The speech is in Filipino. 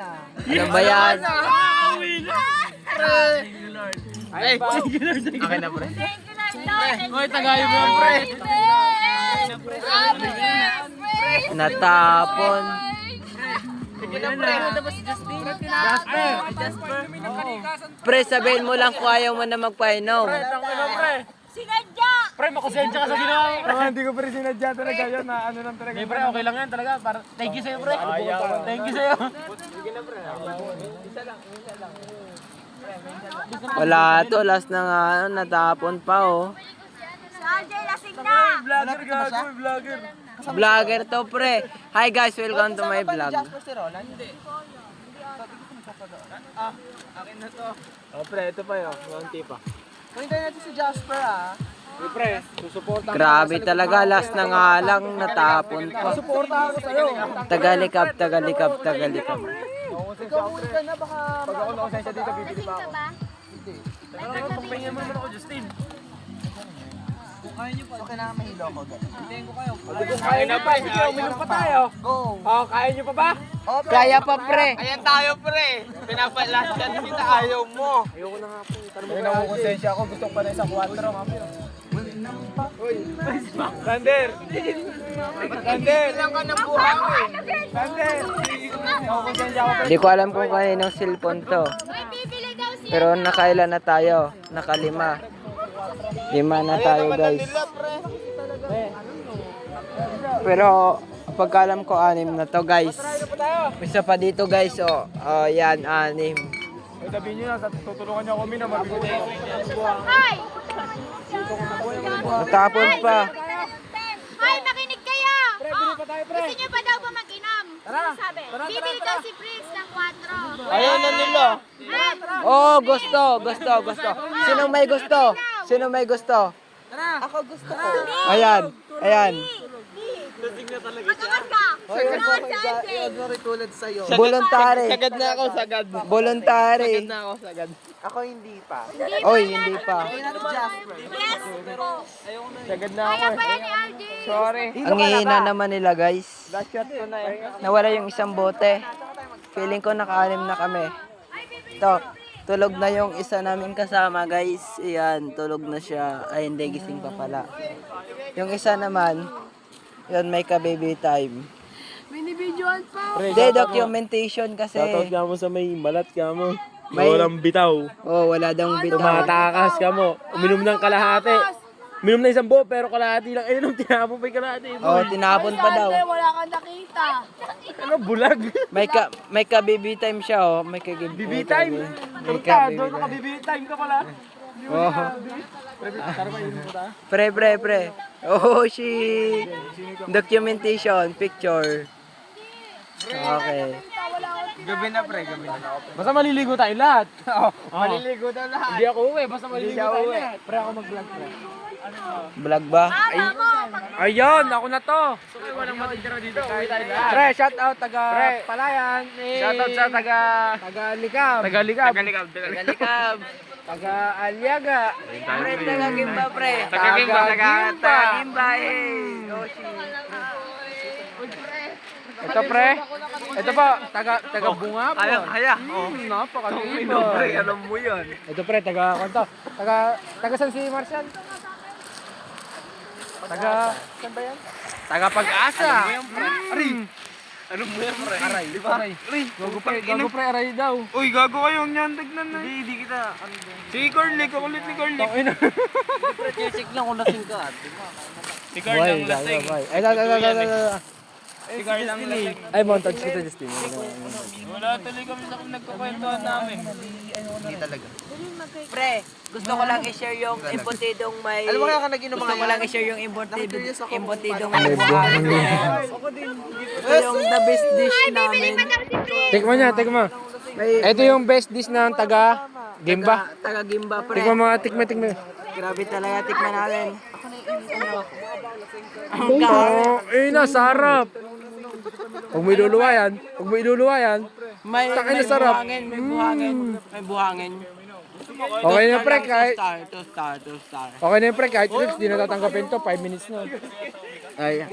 Ano ba yan? Ay, akin na pre. Hoy, tagayo mo yan, pre. Natapon. Pre, sabihin mo lang kung ayaw mo na magpainom. Sinadya! Pre, makasensya ka sa ginawa mo, pre. Hindi ko pre sinadya talaga yun na ano lang talaga. Hindi, pre, okay lang yan talaga. Thank you sa'yo, pre. Thank you sa'yo. Wala to, last na nga, natapon pa oh. Sanjay, lasing na! Vlogger gago, vlogger. Vlogger to pre. Hi guys, welcome to my vlog. Akin na to. Oh, pre, ito pa yun. Konti pa. Hintayin natin si Jasper ah. Pre, susuporta Grabe talaga, last na nga lang, natapon pa. Suporta ako sa'yo. Tagalikab. Ikaw uwi ka na baka... Pag ako nakonsensya dito, bibili pa ako. Pagpahingin mo naman ako, Justin. Okay na mahilo ako doon. Hintayin ko kayo. Kaya na pa, sige, uminom pa tayo. Go! Oh, kaya nyo pa ba? Kaya pa pre. Ayan tayo, pre. Pinapalas yan kita, ayaw mo. Ayoko na nga po. Kaya nakukonsensya ako, gusto ko pa na isang 4. Sander! Sander! Ilang ka ng buhangin. Sander! Nakukonsensya ako. Di ko alam kung kaninong cellphone to. Pero nakailan na tayo? Nakalima. 5 na tayo guys. Pero pagkalam ko 6 na to guys. Isa pa dito guys oh. Oh yan 6. Ay, sabihin nyo na, tutulungan nyo kami na mabibili ako. Hoy! Natapon pa. Hoy, makinig kayo! Gusto nyo pa daw ba mag-inom? Sabi, bibili daw si Prince ng 4. Ayaw na nila. Oh, gusto. Sino may gusto? Ako gusto ko. Ayan. Matungod ka! Sunod, Sanjay! tulad sa'yo. Voluntary. Sagad na ako, sagad. Voluntary. Na ako, sagad. Ako hindi pa. Oy, hindi pa. Yes po! Sagad na Kaya pa yan ni RJ! Sorry. Ang hihina naman nila guys. Last shot ko na eh. Nawala yung isang bote. Feeling ko naka-6 na kami. Ito, tulog na yung isa namin kasama guys. Ayan, tulog na siya. Ay, hindi, gising pa pala. Yung isa naman, yun may ka-baby time. Binibidyoan pa! Hindi, documentation kasi. Shoutout ka mo sa may malat ka mo. May- Walang bitaw. Oh, wala daw bitaw. Tumatakas ka mo. Uminom ng kalahati. Uminom na isang buo pero kalahati lang. Ayun, tinapon pa yung kalahati. Oh, tinapon pa daw. Wala kang nakita! Ano, bulag? May ka-baby time siya oh. May ka-baby BB time. May Tartado, ka-baby time. naka-BB time ka pala. Oh. Pre. Oh, documentation, picture. Okay. Gabi na pre, gabi na. Basta maliligo tayo lahat. Maliligo daw lahat. Hindi ako uwi, basta maliligo tayo lahat. Pre, ako mag-vlog pre. Vlog ba? Ayun, ako na to. So, walang matitira dito. Kaya tayo lahat. Pre, shout out taga Pre. Palayan. Shoutout sa taga Taga-Likab. Tagalikab. Taga-Likab. Taga-Aliaga. Pre, taga-Gimba, pre. Taga-Gimba, Taga-Gimba, Yoshi. Ito pre. Ito pa, taga-bunga po. Kaya. Napakalibo. Pre, alam mo yun. Ito pre, taga-kanto. Taga saan si Marcial? Saan ba yan? Taga-Pag-asa. Ano mo yan pre? Aray, di ba? Aray. Gago pre, aray daw. Uy, gago kayong yan. Tignan na. Hindi kita. Si Corlic, kulit ni Corlic. Tangina. Check lang kung lasing ka. Si Carl Boy, ang lasing. boy. Ay, Si Carl ang lasing. Ay, montage kita, Justin. Wala tuloy kami sa nagkukwentuhan namin. Hindi talaga. Pre, gusto ko lang i-share yung embotidong may... Alam mo kaya ka nag-inom Gusto mga ko yan? lang i-share yung embotidong Embotidong may buhangin. Ito yung the best dish namin. Tikman niya, tikman. Ito yung best dish ng taga-Gimba. Taga-Gimba, pre. Tikman mga, tikman. Grabe talaga, tikman natin. Oh, sarap. Huwag mo iluluwa yan. May sarap. May buhangin. Okay na pre, kahit... Two star. Okay na yung pre, kahit Rex, di natatanggapin to, 5 minutes na. Ay,